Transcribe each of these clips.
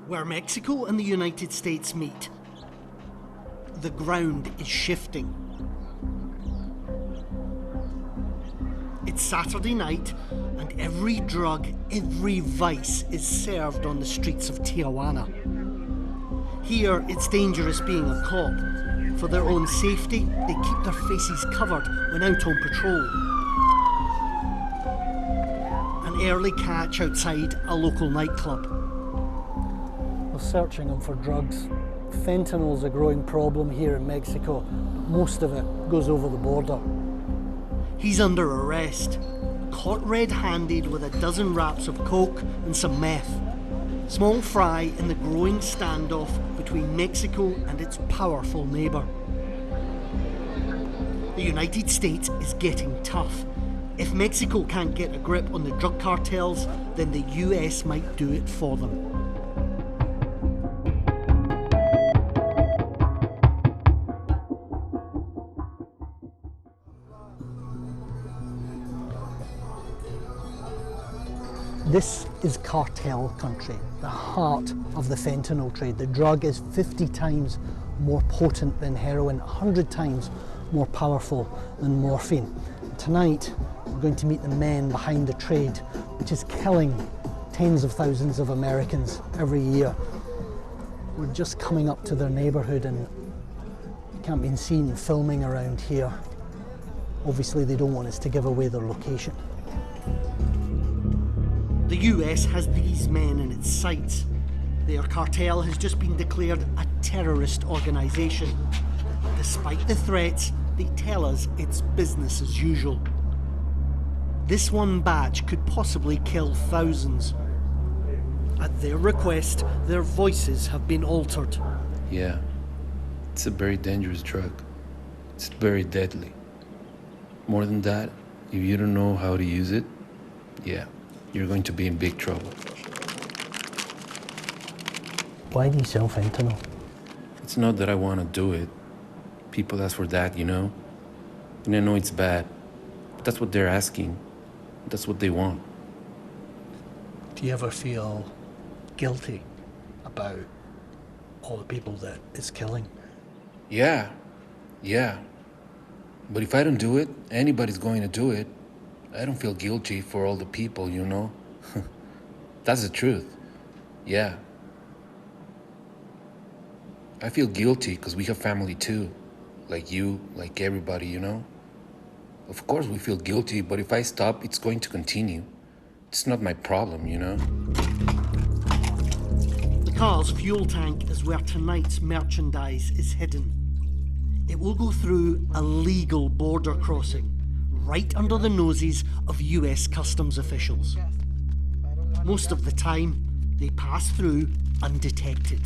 Where Mexico and the United States meet, the ground is shifting. It's Saturday night, and every drug, every vice is served on the streets of Tijuana. Here, it's dangerous being a cop. For their own safety, they keep their faces covered when out on patrol. An early catch outside a local nightclub. We're searching them for drugs. Fentanyl's a growing problem here in Mexico, but most of it goes over the border. He's under arrest, caught red-handed with a dozen wraps of coke and some meth. Small fry in the growing standoff between Mexico and its powerful neighbour. The United States is getting tough. If Mexico can't get a grip on the drug cartels, then the US might do it for them. This is cartel country, the heart of the fentanyl trade. The drug is 50 times more potent than heroin, 100 times more powerful than morphine. Tonight, we're going to meet the men behind the trade, which is killing tens of thousands of Americans every year. We're just coming up to their neighbourhood and you can't be seen filming around here. Obviously, they don't want us to give away their location. The US has these men in its sights. Their cartel has just been declared a terrorist organisation. Despite the threats, they tell us it's business as usual. This one batch could possibly kill thousands. At their request, their voices have been altered. Yeah, it's a very dangerous drug. It's very deadly. More than that, if you don't know how to use it, yeah, you're going to be in big trouble. Why do you sell fentanyl? It's not that I want to do it. People ask for that, you know? And I know it's bad, but that's what they're asking. That's what they want. Do you ever feel guilty about all the people that it's killing? Yeah. But if I don't do it, anybody's going to do it. I don't feel guilty for all the people, you know? That's the truth. Yeah. I feel guilty because we have family too. Like you, like everybody, you know? Of course we feel guilty, but if I stop, it's going to continue. It's not my problem, you know? The car's fuel tank is where tonight's merchandise is hidden. It will go through a legal border crossing, right under the noses of US customs officials. Most of the time, they pass through undetected.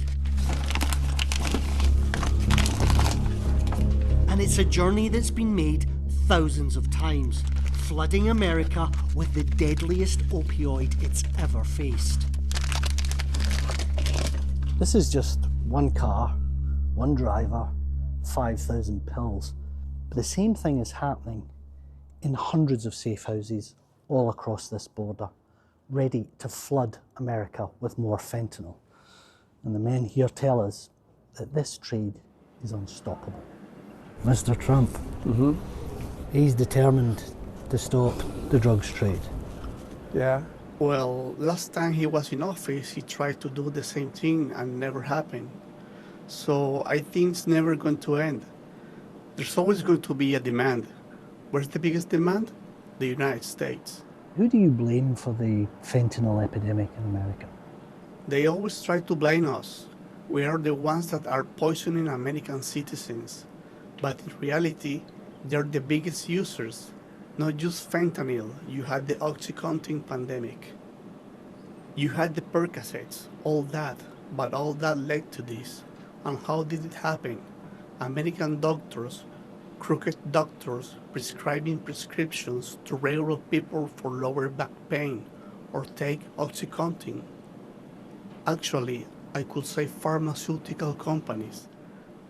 And it's a journey that's been made thousands of times, flooding America with the deadliest opioid it's ever faced. This is just one car, one driver, 5,000 pills. But the same thing is happening in hundreds of safe houses all across this border, ready to flood America with more fentanyl. And the men here tell us that this trade is unstoppable. Mr. Trump, he's determined to stop the drugs trade. Yeah. Well, last time he was in office, he tried to do the same thing and never happened. So I think it's never going to end. There's always going to be a demand. Where's the biggest demand? The United States. Who do you blame for the fentanyl epidemic in America? They always try to blame us. We are the ones that are poisoning American citizens. But in reality, they're the biggest users. Not just fentanyl, you had the OxyContin pandemic. You had the Percocets, all that, but all that led to this. And how did it happen? American doctors, crooked doctors, prescribing prescriptions to regular people for lower back pain, or take OxyContin. Actually, I could say pharmaceutical companies.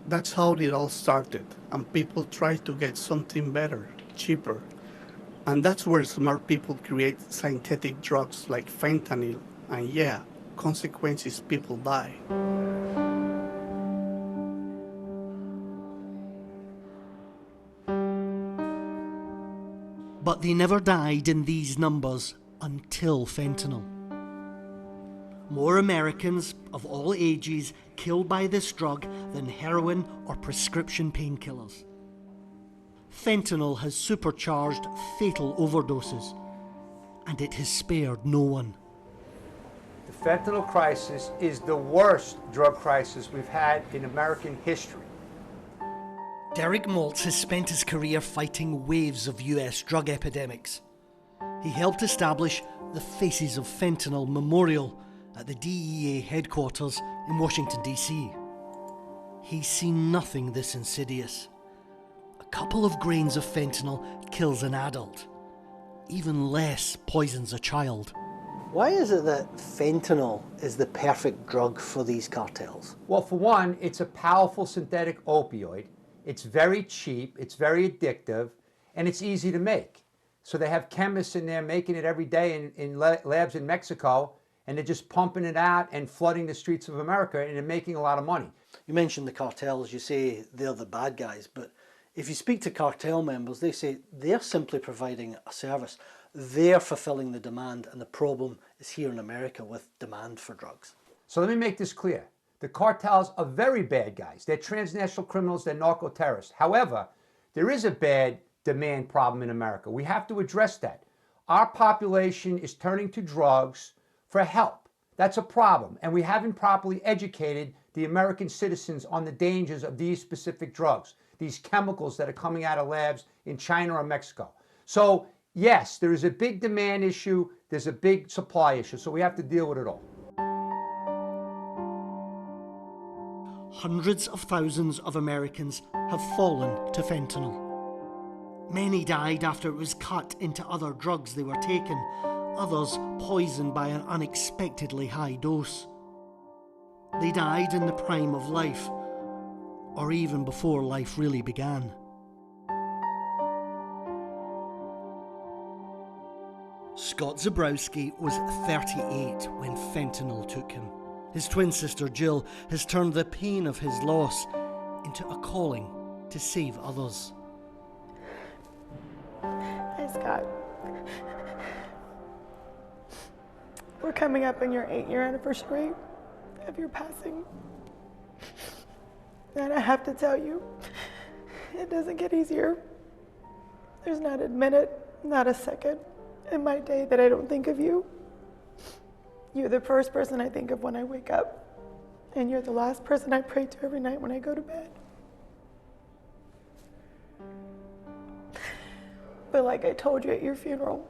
That's how it all started, and people tried to get something better, cheaper. And that's where smart people create synthetic drugs like fentanyl And yeah, consequences, people die. But they never died in these numbers until fentanyl. More Americans of all ages killed by this drug than heroin or prescription painkillers. Fentanyl has supercharged fatal overdoses, and it has spared no one. The fentanyl crisis is the worst drug crisis we've had in American history. Derek Maltz has spent his career fighting waves of US drug epidemics. He helped establish the Faces of Fentanyl Memorial at the DEA headquarters in Washington, D.C. He's seen nothing this insidious. A couple of grains of fentanyl kills an adult. Even less poisons a child. Why is it that fentanyl is the perfect drug for these cartels? Well, for one, it's a powerful synthetic opioid. It's very cheap, it's very addictive, and it's easy to make. So they have chemists in there making it every day in labs in Mexico, and they're just pumping it out and flooding the streets of America, and they're making a lot of money. You mentioned the cartels, you say they're the bad guys, but if you speak to cartel members, they say they're simply providing a service. They're fulfilling the demand, and the problem is here in America with demand for drugs. So let me make this clear. The cartels are very bad guys. They're transnational criminals, they're narco-terrorists. However, there is a bad demand problem in America. We have to address that. Our population is turning to drugs for help. That's a problem, and we haven't properly educated the American citizens on the dangers of these specific drugs, these chemicals that are coming out of labs in China or Mexico. So yes, there is a big demand issue, there's a big supply issue, so we have to deal with it all. Hundreds of thousands of Americans have fallen to fentanyl. Many died after it was cut into other drugs they were taking, others poisoned by an unexpectedly high dose. They died in the prime of life, or even before life really began. Scott Zabrowski was 38 when fentanyl took him. His twin sister Jill has turned the pain of his loss into a calling to save others. Hi, Scott. We're coming up on your 8-year anniversary of your passing. And I have to tell you, it doesn't get easier. There's not a minute, not a second in my day that I don't think of you. You're the first person I think of when I wake up, and you're the last person I pray to every night when I go to bed. But like I told you at your funeral,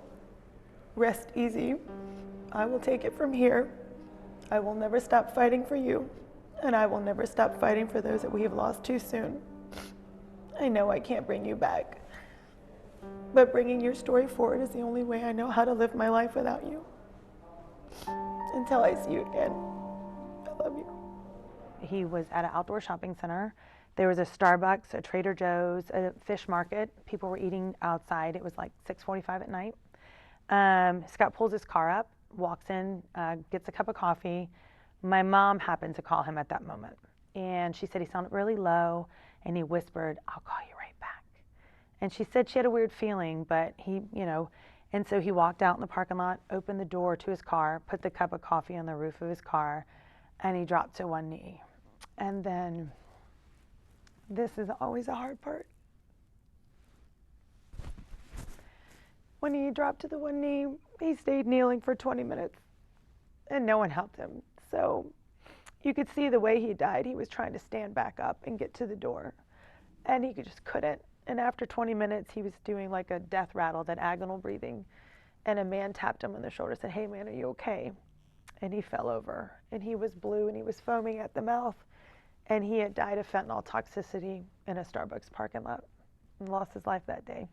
rest easy. I will take it from here. I will never stop fighting for you, and I will never stop fighting for those that we have lost too soon. I know I can't bring you back, but bringing your story forward is the only way I know how to live my life without you. Until I see you again, I love you. He was at an outdoor shopping center. There was a Starbucks, a Trader Joe's, a fish market. People were eating outside. It was like 6:45 at night. Scott pulls his car up, walks in, gets a cup of coffee. My mom happened to call him at that moment. And she said he sounded really low, and he whispered, "I'll call you right back." And she said she had a weird feeling, but he, and so he walked out in the parking lot, opened the door to his car, put the cup of coffee on the roof of his car, and he dropped to one knee. And then, this is always a hard part. When he dropped to the one knee, he stayed kneeling for 20 minutes, and no one helped him. So you could see the way he died. He was trying to stand back up and get to the door, and he just couldn't. And after 20 minutes, he was doing like a death rattle, that agonal breathing. And a man tapped him on the shoulder and said, "Hey man, are you okay?" And he fell over, and he was blue, and he was foaming at the mouth. And he had died of fentanyl toxicity in a Starbucks parking lot and lost his life that day.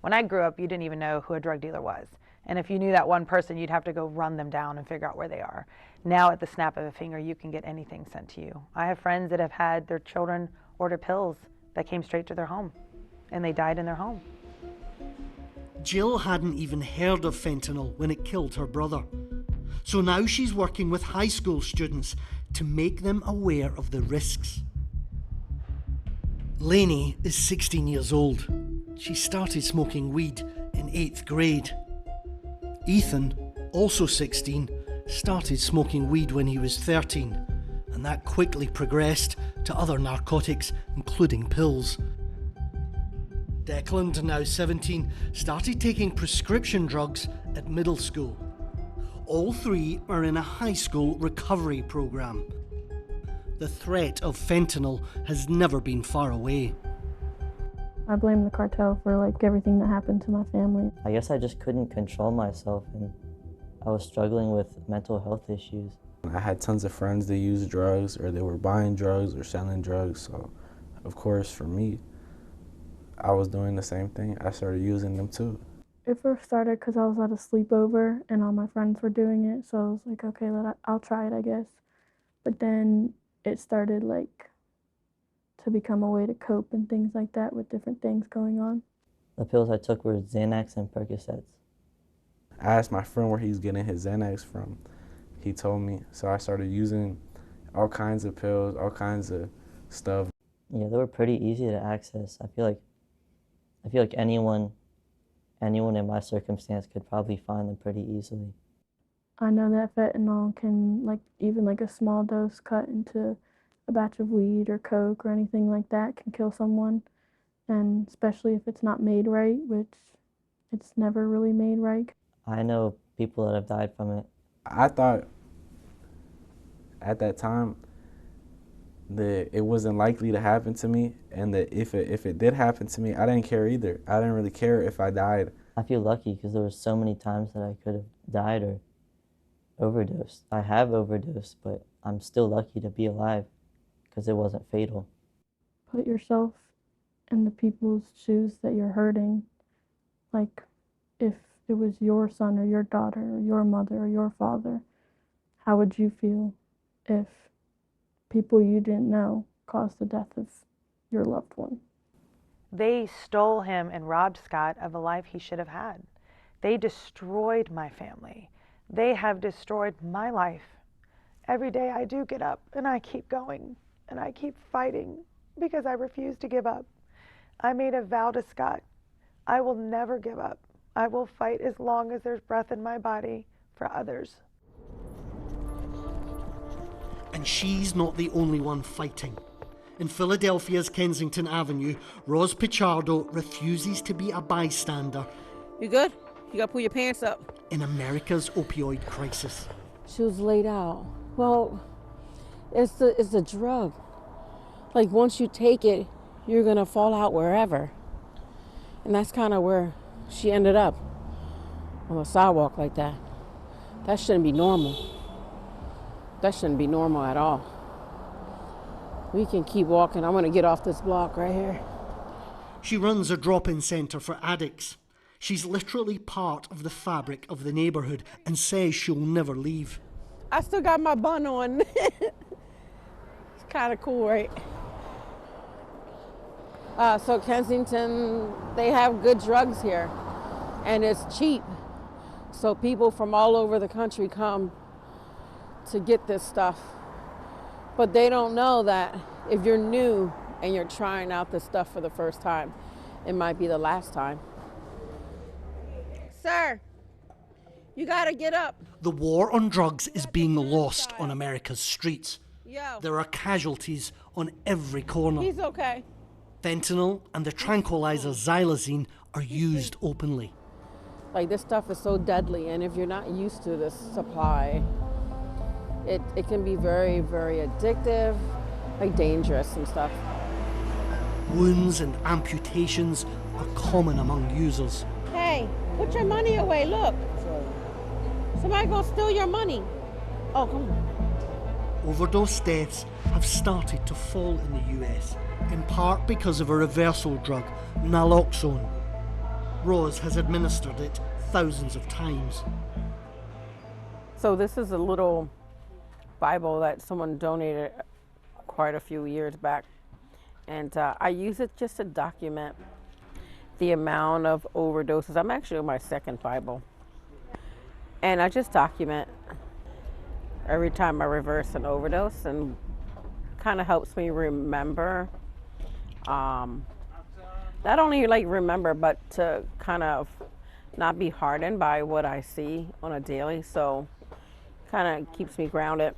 When I grew up, you didn't even know who a drug dealer was. And if you knew that one person, you'd have to go run them down and figure out where they are. Now, at the snap of a finger, you can get anything sent to you. I have friends that have had their children order pills that came straight to their home, and they died in their home. Jill hadn't even heard of fentanyl when it killed her brother. So now she's working with high school students to make them aware of the risks. Lainey is 16 years old. She started smoking weed in 8th grade. Ethan, also 16, started smoking weed when he was 13, and that quickly progressed to other narcotics, including pills. Declan, now 17, started taking prescription drugs at middle school. All three are in a high school recovery program. The threat of fentanyl has never been far away. I blame the cartel for everything that happened to my family. I guess I just couldn't control myself, and I was struggling with mental health issues. I had tons of friends that used drugs, or they were buying drugs or selling drugs, so of course for me, I was doing the same thing. I started using them too. It first started because I was at a sleepover and all my friends were doing it, so I was like, okay, I'll try it, I guess. But then it started to become a way to cope and things like that with different things going on. The pills I took were Xanax and Percocets. I asked my friend where he's getting his Xanax from. He told me, so I started using all kinds of pills, all kinds of stuff. Yeah, they were pretty easy to access. I feel like anyone in my circumstance could probably find them pretty easily. I know that fentanyl can, even a small dose cut into a batch of weed or coke or anything like that can kill someone, and especially if it's not made right, which it's never really made right. I know people that have died from it. I thought at that time that it wasn't likely to happen to me, and that if it did happen to me, I didn't care either. I didn't really care if I died. I feel lucky because there were so many times that I could have died or overdosed. I have overdosed, but I'm still lucky to be alive because it wasn't fatal. Put yourself in the people's shoes that you're hurting. If it was your son or your daughter or your mother or your father, how would you feel if people you didn't know caused the death of your loved one? They stole him and robbed Scott of a life he should have had. They destroyed my family. They have destroyed my life. Every day I do get up and I keep going and I keep fighting because I refuse to give up. I made a vow to Scott. I will never give up. I will fight as long as there's breath in my body for others. And she's not the only one fighting. In Philadelphia's Kensington Avenue, Roz Pichardo refuses to be a bystander. You good? You gotta pull your pants up. In America's opioid crisis. She was laid out. Well, it's the drug. Once you take it, you're gonna fall out wherever. And that's kind of where she ended up, on the sidewalk like that. That shouldn't be normal. That shouldn't be normal at all. We can keep walking. I'm gonna get off this block right here. She runs a drop-in centre for addicts. She's literally part of the fabric of the neighbourhood and says she'll never leave. I still got my bun on. It's kind of cool, right? So Kensington, they have good drugs here, and it's cheap. So people from all over the country come to get this stuff. But they don't know that if you're new and you're trying out this stuff for the first time, it might be the last time. Sir, you gotta get up. The war on drugs is being lost on America's streets. Yo. There are casualties on every corner. He's okay. Fentanyl and the tranquilizer xylazine are used openly. This stuff is so deadly, and if you're not used to this supply, it can be very, very addictive, dangerous and stuff. Wounds and amputations are common among users. Hey, put your money away, look. Somebody gonna steal your money. Oh, come on. Overdose deaths have started to fall in the US, in part because of a reversal drug, naloxone. Roz has administered it thousands of times. So this is a little Bible that someone donated quite a few years back. And I use it just to document the amount of overdoses. I'm actually on my second Bible. And I just document every time I reverse an overdose, and kind of helps me remember, not only like remember, but to kind of not be hardened by what I see on a daily. So kind of keeps me grounded.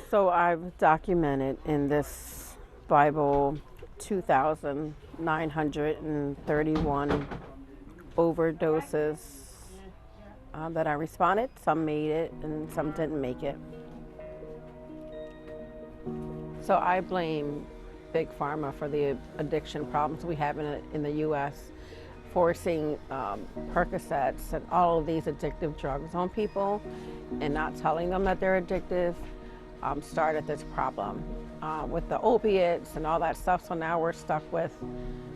So I've documented in this Bible 2,931 overdoses that I responded. Some made it and some didn't make it. So I blame Big Pharma for the addiction problems we have in the U.S., forcing Percocets and all of these addictive drugs on people and not telling them that they're addictive started this problem with the opiates and all that stuff. So now we're stuck with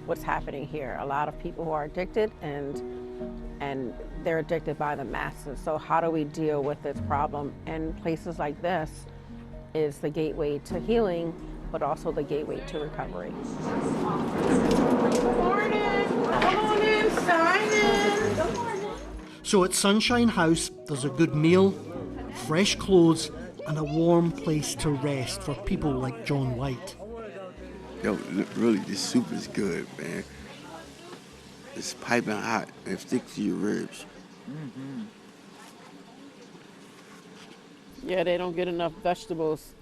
what's happening here. A lot of people who are addicted and they're addicted by the masses. So how do we deal with this problem? And places like this is the gateway to healing, but also the gateway to recovery. Good morning. Come on in, Simon. Good morning. So at Sunshine House, there's a good meal, fresh clothes, and a warm place to rest for people like John White. Yo, really, this soup is good, man. It's piping hot and sticks to your ribs. Mm-hmm. Yeah, they don't get enough vegetables.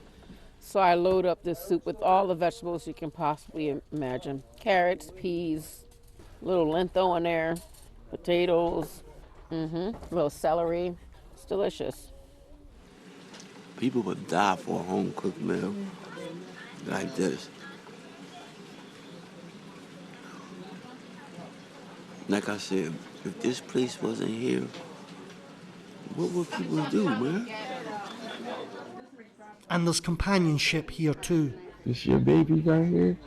So I load up this soup with all the vegetables you can possibly imagine. Carrots, peas, little lentil in there, potatoes, a little celery. It's delicious. People would die for a home-cooked meal like this. Like I said, if this place wasn't here, what would people do, man? And there's companionship here too. Is your baby down here?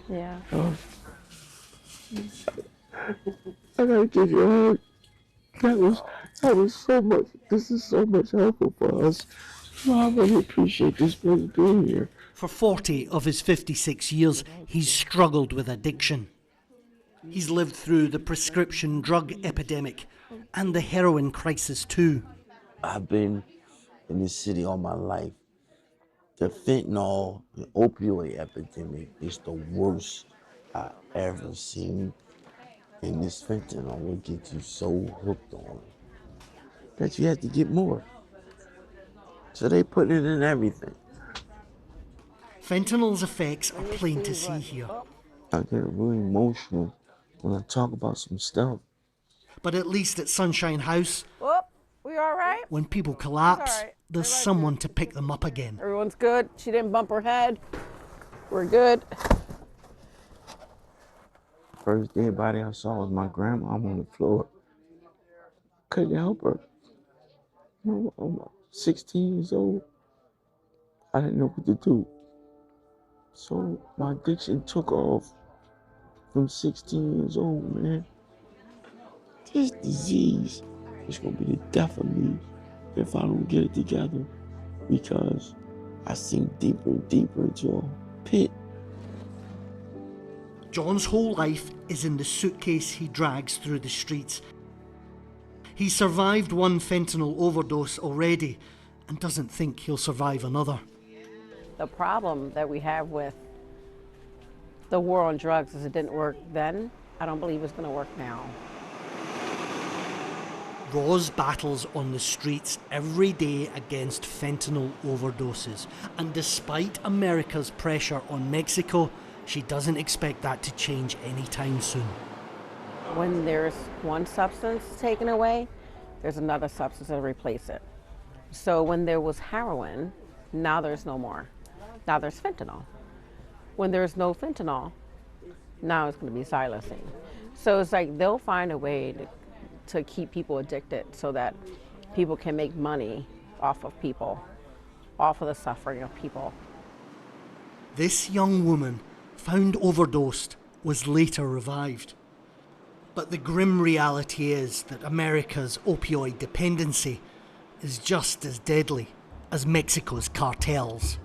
Yeah. Oh. I gotta give you a hug. That was so much. This is so much helpful for us. Well, I really appreciate this place being here. For 40 of his 56 years, he's struggled with addiction. He's lived through the prescription drug epidemic and the heroin crisis too. I've been in this city all my life. The fentanyl, the opioid epidemic is the worst I ever seen. And this fentanyl will get you so hooked on it that you have to get more. So they put it in everything. Fentanyl's effects are plain to see here. I get really emotional when I talk about some stuff. But at least at Sunshine House, Whoop, we all right? when people collapse, All right. there's someone to pick them up again. Everyone's good. She didn't bump her head. We're good. First dead body I saw was my grandma on the floor. Couldn't help her. You know, I'm 16 years old. I didn't know what to do. So my addiction took off from 16 years old, man. This disease is gonna be the death of me if I don't get it together, because I sink deeper and deeper into a pit. John's whole life is in the suitcase he drags through the streets. He's survived one fentanyl overdose already and doesn't think he'll survive another. The problem that we have with the war on drugs is it didn't work then. I don't believe it's going to work now. Roz battles on the streets every day against fentanyl overdoses, and despite America's pressure on Mexico, she doesn't expect that to change anytime soon. When there's one substance taken away, there's another substance to replace it. So when there was heroin, now there's no more. Now there's fentanyl. When there's no fentanyl, now it's going to be xylazine. So it's like they'll find a way to keep people addicted so that people can make money off of people, off of the suffering of people. This young woman, found overdosed, was later revived. But the grim reality is that America's opioid dependency is just as deadly as Mexico's cartels.